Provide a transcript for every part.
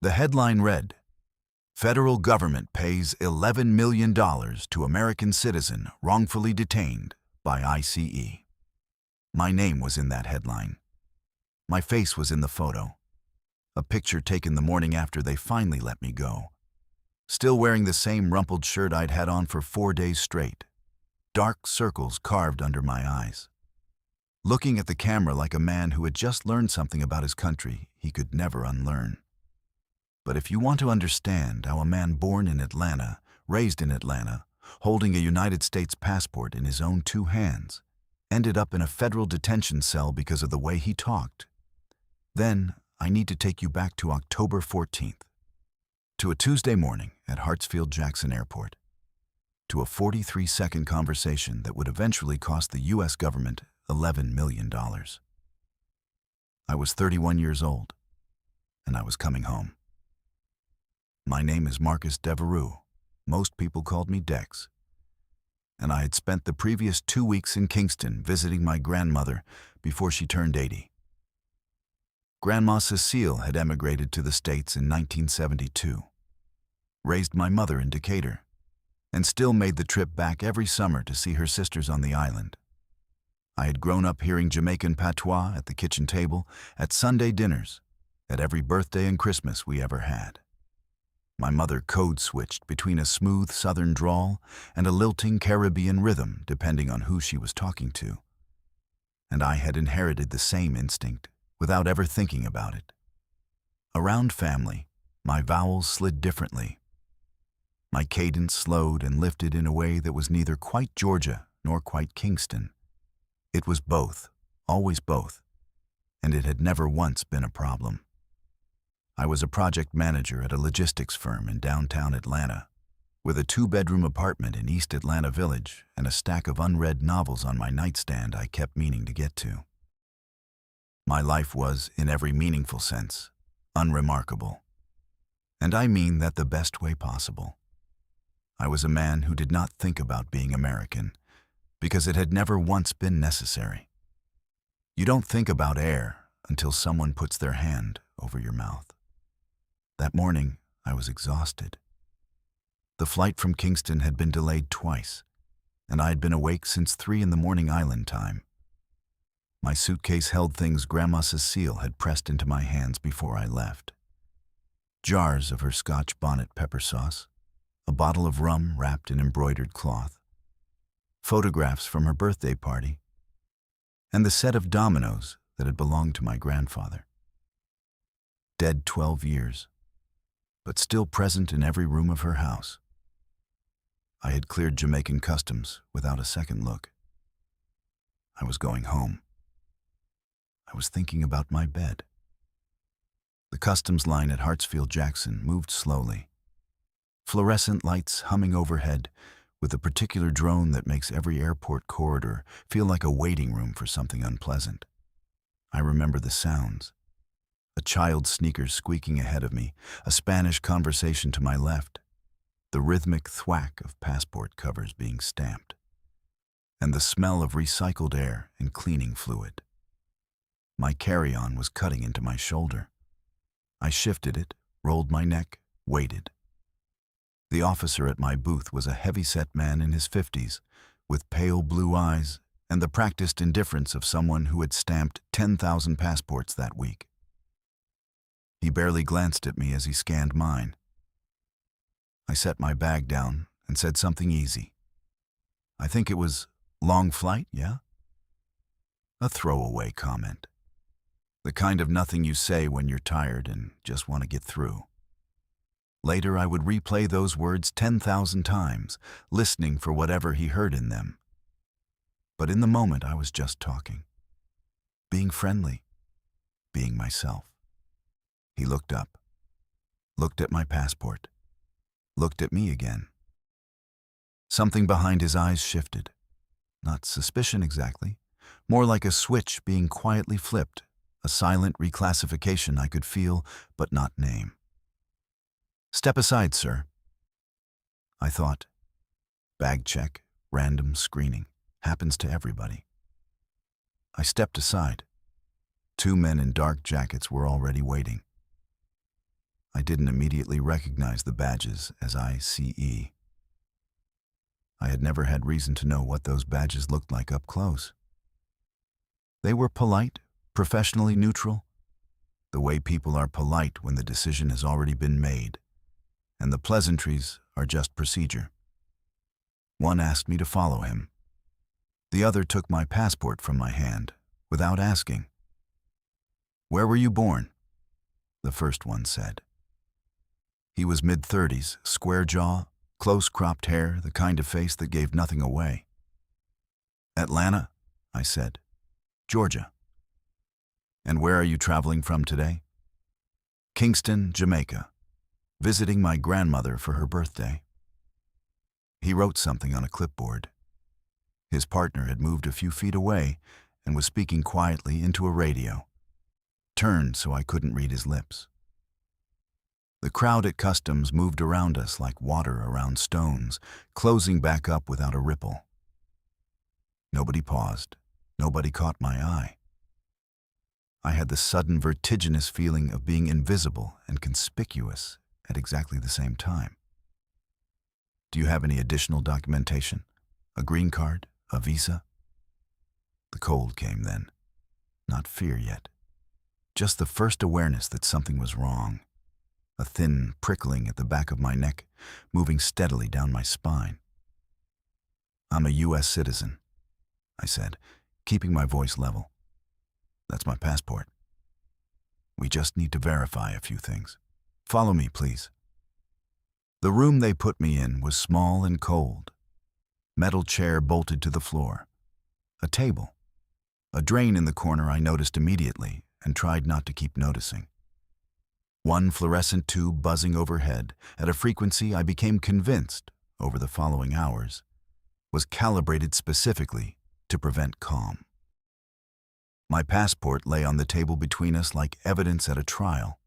The headline read, "Federal government pays $11 million to American citizen wrongfully detained by ICE." My name was in that headline. My face was in the photo. A picture taken the morning after they finally let me go. Still wearing the same rumpled shirt I'd had on for 4 days straight. Dark circles carved under my eyes. Looking at the camera like a man who had just learned something about his country he could never unlearn. But if you want to understand how a man born in Atlanta, raised in Atlanta, holding a United States passport in his own 2 hands, ended up in a federal detention cell because of the way he talked, then I need to take you back to October 14th, to a Tuesday morning at Hartsfield-Jackson Airport, to a 43-second conversation that would eventually cost the U.S. government $11 million. I was 31 years old, and I was coming home. My name is Marcus Devereaux. Most people called me Dex. And I had spent the previous 2 weeks in Kingston visiting my grandmother before she turned 80. Grandma Cecile had emigrated to the States in 1972, raised my mother in Decatur, and still made the trip back every summer to see her sisters on the island. I had grown up hearing Jamaican patois at the kitchen table, at Sunday dinners, at every birthday and Christmas we ever had. My mother code-switched between a smooth southern drawl and a lilting Caribbean rhythm depending on who she was talking to. And I had inherited the same instinct without ever thinking about it. Around family, my vowels slid differently. My cadence slowed and lifted in a way that was neither quite Georgia nor quite Kingston. It was both, always both, and it had never once been a problem. I was a project manager at a logistics firm in downtown Atlanta, with a 2-bedroom apartment in East Atlanta Village and a stack of unread novels on my nightstand I kept meaning to get to. My life was, in every meaningful sense, unremarkable. And I mean that the best way possible. I was a man who did not think about being American, because it had never once been necessary. You don't think about air until someone puts their hand over your mouth. That morning, I was exhausted. The flight from Kingston had been delayed twice, and I had been awake since 3 in the morning island time. My suitcase held things Grandma Cecile had pressed into my hands before I left. Jars of her Scotch bonnet pepper sauce, a bottle of rum wrapped in embroidered cloth, photographs from her birthday party, and the set of dominoes that had belonged to my grandfather. Dead 12 years, but still present in every room of her house. I had cleared Jamaican customs without a second look. I was going home. I was thinking about my bed. The customs line at Hartsfield-Jackson moved slowly. Fluorescent lights humming overhead, with a particular drone that makes every airport corridor feel like a waiting room for something unpleasant. I remember the sounds. A child's sneakers squeaking ahead of me, a Spanish conversation to my left, the rhythmic thwack of passport covers being stamped, and the smell of recycled air and cleaning fluid. My carry-on was cutting into my shoulder. I shifted it, rolled my neck, waited. The officer at my booth was a heavy-set man in his 50s, with pale blue eyes and the practiced indifference of someone who had stamped 10,000 passports that week. He barely glanced at me as he scanned mine. I set my bag down and said something easy. I think it was, "Long flight, yeah?" A throwaway comment. The kind of nothing you say when you're tired and just want to get through. Later, I would replay those words 10,000 times, listening for whatever he heard in them. But in the moment, I was just talking. Being friendly. Being myself. He looked up. Looked at my passport. Looked at me again. Something behind his eyes shifted. Not suspicion exactly. More like a switch being quietly flipped. A silent reclassification I could feel but not name. "Step aside, sir." I thought. Bag check, random screening. Happens to everybody. I stepped aside. 2 men in dark jackets were already waiting. I didn't immediately recognize the badges as ICE. I had never had reason to know what those badges looked like up close. They were polite, professionally neutral, the way people are polite when the decision has already been made, and the pleasantries are just procedure. One asked me to follow him. The other took my passport from my hand, without asking. "Where were you born?" the first one said. He was mid-30s, square jaw, close-cropped hair, the kind of face that gave nothing away. "Atlanta," I said. "Georgia." "And where are you traveling from today?" "Kingston, Jamaica. Visiting my grandmother for her birthday." He wrote something on a clipboard. His partner had moved a few feet away and was speaking quietly into a radio, turned so I couldn't read his lips. The crowd at customs moved around us like water around stones, closing back up without a ripple. Nobody paused. Nobody caught my eye. I had the sudden vertiginous feeling of being invisible and conspicuous at exactly the same time. "Do you have any additional documentation? A green card? A visa?" The cold came then. Not fear yet. Just the first awareness that something was wrong. A thin prickling at the back of my neck, moving steadily down my spine. "I'm a U.S. citizen," I said, keeping my voice level. "That's my passport. We just need to verify a few things. Follow me, please." The room they put me in was small and cold. Metal chair bolted to the floor. A table. A drain in the corner I noticed immediately and tried not to keep noticing. One fluorescent tube buzzing overhead at a frequency I became convinced, over the following hours, was calibrated specifically to prevent calm. My passport lay on the table between us like evidence at a trial.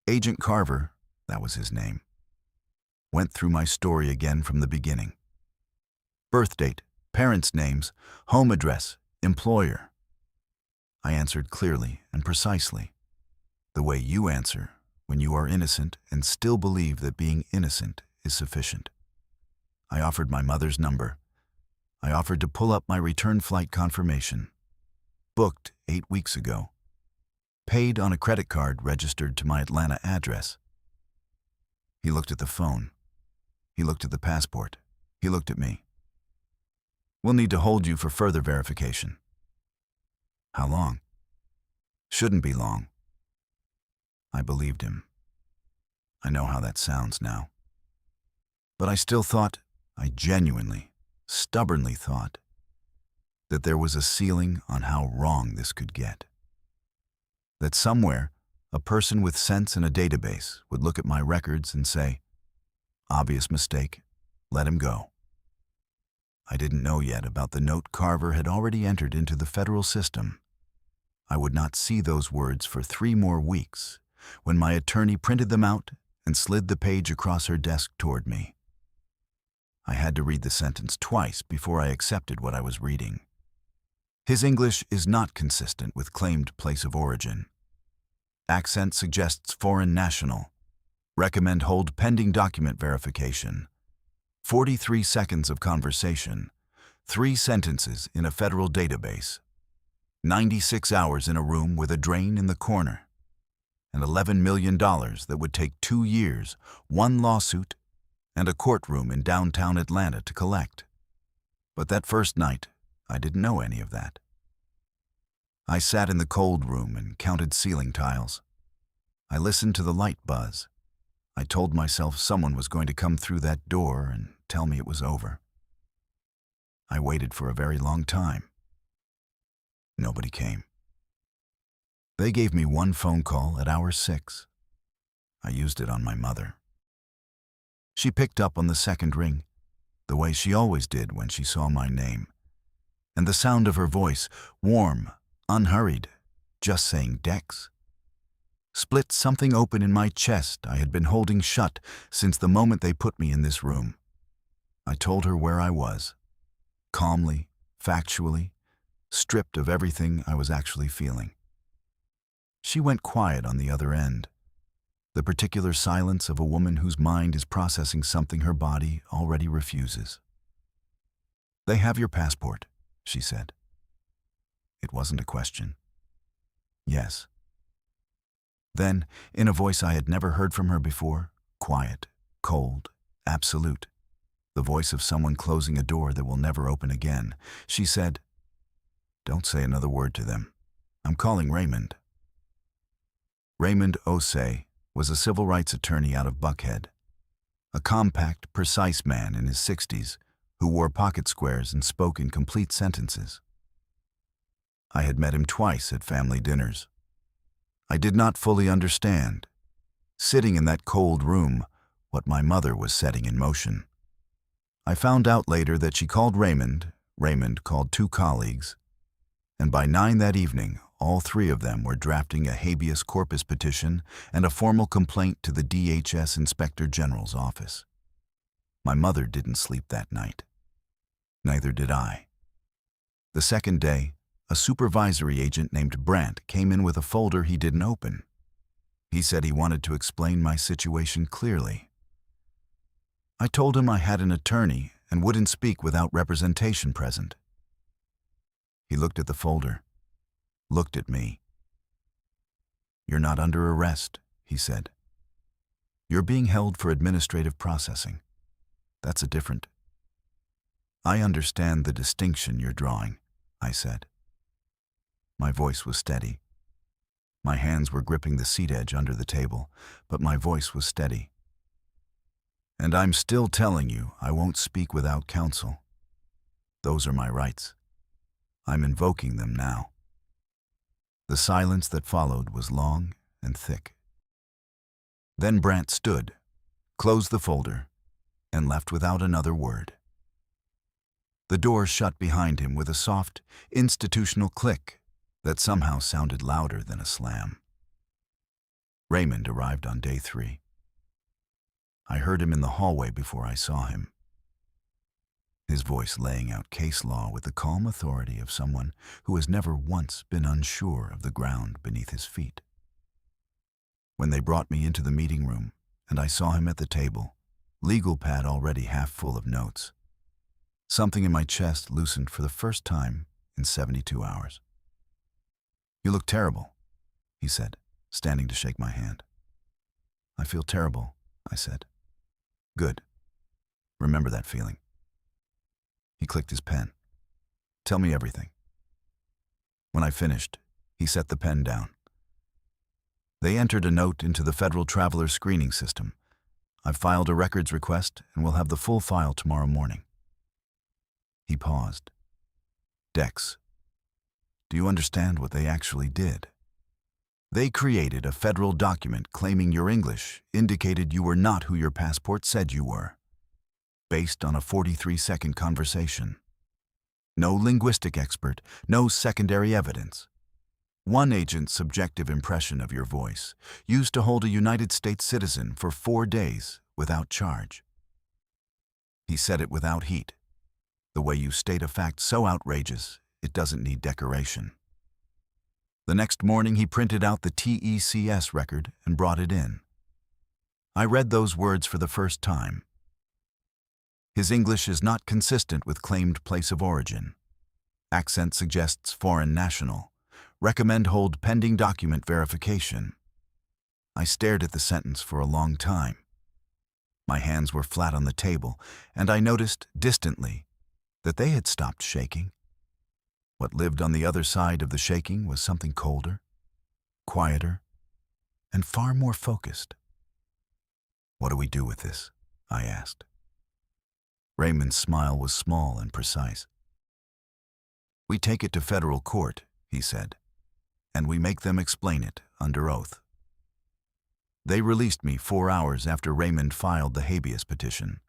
Agent Carver, that was his name, went through my story again from the beginning. Birth date, parents' names, home address, employer. I answered clearly and precisely, the way you answer when you are innocent and still believe that being innocent is sufficient. I offered my mother's number. I offered to pull up my return flight confirmation. Booked 8 weeks ago. Paid on a credit card registered to my Atlanta address. He looked at the phone. He looked at the passport. He looked at me. "We'll need to hold you for further verification." "How long?" "Shouldn't be long." I believed him. I know how that sounds now. But I still thought, I genuinely, stubbornly thought, that there was a ceiling on how wrong this could get. That somewhere, a person with sense in a database would look at my records and say, "Obvious mistake, let him go." I didn't know yet about the note Carver had already entered into the federal system. I would not see those words for 3 more weeks, when my attorney printed them out and slid the page across her desk toward me. I had to read the sentence twice before I accepted what I was reading. His English is not consistent with claimed place of origin. Accent suggests foreign national. Recommend hold pending document verification. 43 seconds of conversation. 3 sentences in a federal database. 96 hours in a room with a drain in the corner. And $11 million that would take 2 years, 1 lawsuit, and a courtroom in downtown Atlanta to collect. But that first night, I didn't know any of that. I sat in the cold room and counted ceiling tiles. I listened to the light buzz. I told myself someone was going to come through that door and tell me it was over. I waited for a very long time. Nobody came. They gave me 1 phone call at hour 6. I used it on my mother. She picked up on the second ring, the way she always did when she saw my name. And the sound of her voice, warm, unhurried, just saying Dex, split something open in my chest I had been holding shut since the moment they put me in this room. I told her where I was, calmly, factually, stripped of everything I was actually feeling. She went quiet on the other end. the particular silence of a woman whose mind is processing something her body already refuses. "They have your passport," she said. It wasn't a question. Yes. Then, in a voice I had never heard from her before, quiet, cold, absolute, the voice of someone closing a door that will never open again, she said, "Don't say another word to them. I'm calling Raymond." Raymond Osei was a civil rights attorney out of Buckhead, a compact, precise man in his 60s who wore pocket squares and spoke in complete sentences. I had met him twice at family dinners. I did not fully understand, sitting in that cold room, what my mother was setting in motion. I found out later that she called Raymond, Raymond called two colleagues, and by 9 that evening, all three of them were drafting a habeas corpus petition and a formal complaint to the DHS Inspector General's office. My mother didn't sleep that night. Neither did I. The second day, a supervisory agent named Brandt came in with a folder he didn't open. He said he wanted to explain my situation clearly. I told him I had an attorney and wouldn't speak without representation present. He looked at the folder, looked at me. "You're not under arrest," he said. "You're being held for administrative processing. That's a different." "I understand the distinction you're drawing," I said. My voice was steady. My hands were gripping the seat edge under the table, but my voice was steady. "And I'm still telling you I won't speak without counsel. Those are my rights. I'm invoking them now." The silence that followed was long and thick. Then Brandt stood, closed the folder, and left without another word. The door shut behind him with a soft, institutional click that somehow sounded louder than a slam. Raymond arrived on day 3. I heard him in the hallway before I saw him. His voice laying out case law with the calm authority of someone who has never once been unsure of the ground beneath his feet. When they brought me into the meeting room and I saw him at the table, legal pad already half full of notes, something in my chest loosened for the first time in 72 hours. "You look terrible," he said, standing to shake my hand. "I feel terrible," I said. "Good. Remember that feeling." He clicked his pen. "Tell me everything." When I finished, he set the pen down. "They entered a note into the Federal Traveler Screening System. I've filed a records request and will have the full file tomorrow morning." He paused. "Dex, do you understand what they actually did? They created a federal document claiming your English indicated you were not who your passport said you were, based on a 43-second conversation. No linguistic expert, no secondary evidence. One agent's subjective impression of your voice, used to hold a United States citizen for 4 days without charge." He said it without heat, the way you state a fact so outrageous it doesn't need decoration. The next morning he printed out the TECS record and brought it in. I read those words for the first time. His English is not consistent with claimed place of origin. Accent suggests foreign national. Recommend hold pending document verification. I stared at the sentence for a long time. My hands were flat on the table, and I noticed, distantly, that they had stopped shaking. What lived on the other side of the shaking was something colder, quieter, and far more focused. "What do we do with this?" I asked. Raymond's smile was small and precise. "We take it to federal court," he said, "and we make them explain it under oath." They released me 4 hours after Raymond filed the habeas petition.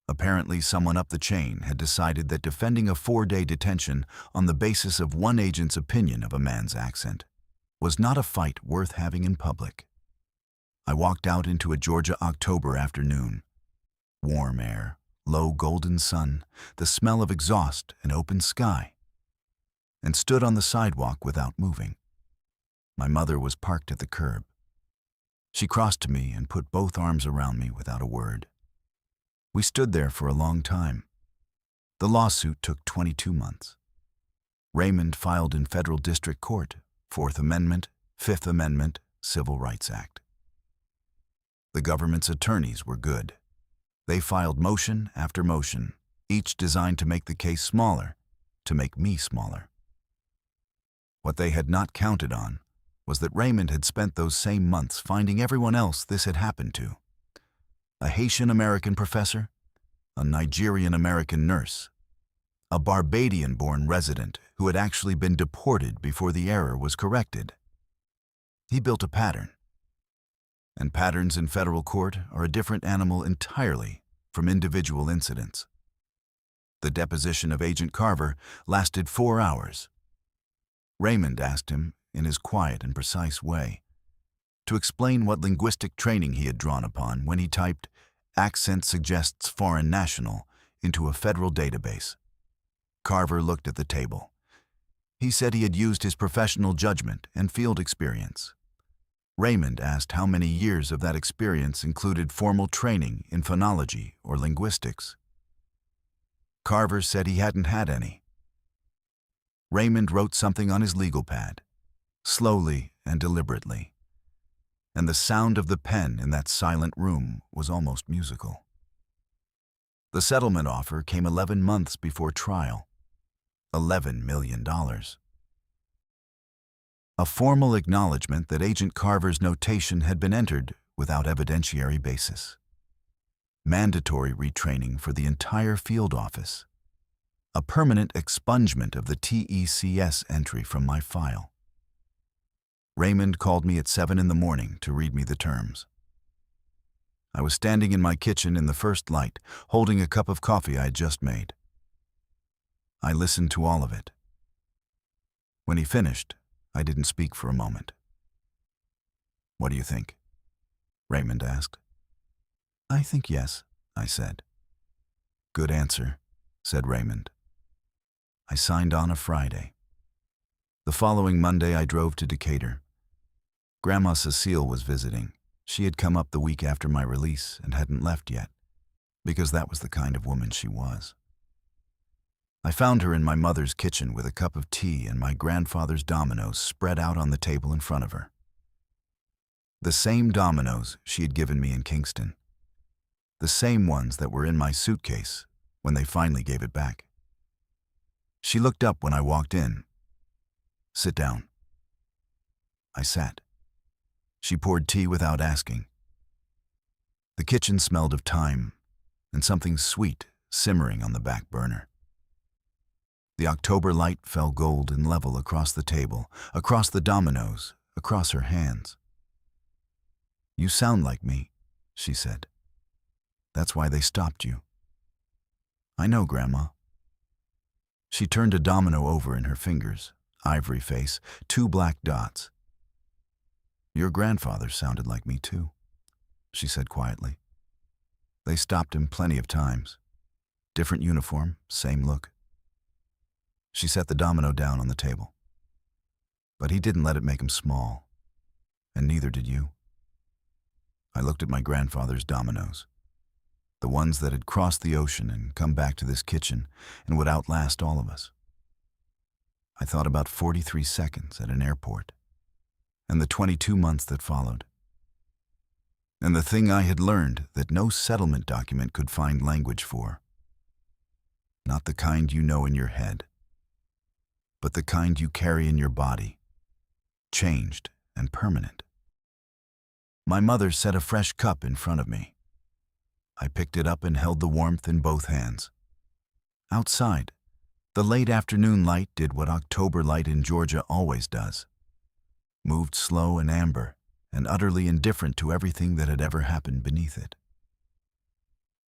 Apparently, someone up the chain had decided that defending a 4-day detention on the basis of one agent's opinion of a man's accent was not a fight worth having in public. I walked out into a Georgia October afternoon. Warm air, low golden sun, the smell of exhaust and open sky, and stood on the sidewalk without moving. My mother was parked at the curb. She crossed to me and put both arms around me without a word. We stood there for a long time. The lawsuit took 22 months. Raymond filed in federal district court, Fourth Amendment, Fifth Amendment, Civil Rights Act. The government's attorneys were good. They filed motion after motion, each designed to make the case smaller, to make me smaller. What they had not counted on was that Raymond had spent those same months finding everyone else this had happened to. A Haitian-American professor, a Nigerian-American nurse, a Barbadian-born resident who had actually been deported before the error was corrected. He built a pattern. And patterns in federal court are a different animal entirely from individual incidents. The deposition of Agent Carver lasted 4 hours. Raymond asked him, in his quiet and precise way, to explain what linguistic training he had drawn upon when he typed "accent suggests foreign national" into a federal database. Carver looked at the table. He said he had used his professional judgment and field experience. Raymond asked how many years of that experience included formal training in phonology or linguistics. Carver said he hadn't had any. Raymond wrote something on his legal pad, slowly and deliberately, and the sound of the pen in that silent room was almost musical. The settlement offer came 11 months before trial. $11 million. A formal acknowledgement that Agent Carver's notation had been entered without evidentiary basis. Mandatory retraining for the entire field office. A permanent expungement of the TECS entry from my file. Raymond called me at 7 in the morning to read me the terms. I was standing in my kitchen in the first light, holding a cup of coffee I had just made. I listened to all of it. When he finished, I didn't speak for a moment. "What do you think?" Raymond asked. "I think yes," I said. "Good answer," said Raymond. I signed on a Friday. The following Monday I drove to Decatur. Grandma Cecile was visiting. She had come up the week after my release and hadn't left yet, because that was the kind of woman she was. I found her in my mother's kitchen with a cup of tea and my grandfather's dominoes spread out on the table in front of her. The same dominoes she had given me in Kingston. The same ones that were in my suitcase when they finally gave it back. She looked up when I walked in. "Sit down." I sat. She poured tea without asking. The kitchen smelled of thyme and something sweet simmering on the back burner. The October light fell gold and level across the table, across the dominoes, across her hands. "You sound like me," she said. "That's why they stopped you." "I know, Grandma." She turned a domino over in her fingers, ivory face, 2 black dots. "Your grandfather sounded like me too," she said quietly. "They stopped him plenty of times. Different uniform, same look." She set the domino down on the table. "But he didn't let it make him small, and neither did you." I looked at my grandfather's dominoes, the ones that had crossed the ocean and come back to this kitchen and would outlast all of us. I thought about 43 seconds at an airport, and the 22 months that followed. And the thing I had learned that no settlement document could find language for. Not the kind you know in your head, but the kind you carry in your body, changed and permanent. My mother set a fresh cup in front of me. I picked it up and held the warmth in both hands. Outside, the late afternoon light did what October light in Georgia always does. Moved slow and amber and utterly indifferent to everything that had ever happened beneath it.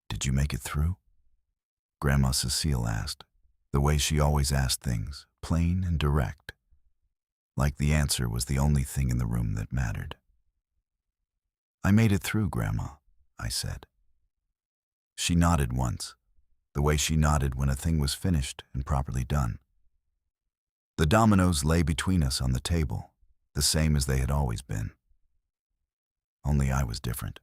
"Did you make it through?" Grandma Cecile asked, the way she always asked things, plain and direct, like the answer was the only thing in the room that mattered. "I made it through, Grandma," I said. She nodded once, the way she nodded when a thing was finished and properly done. The dominoes lay between us on the table, the same as they had always been. only I was different.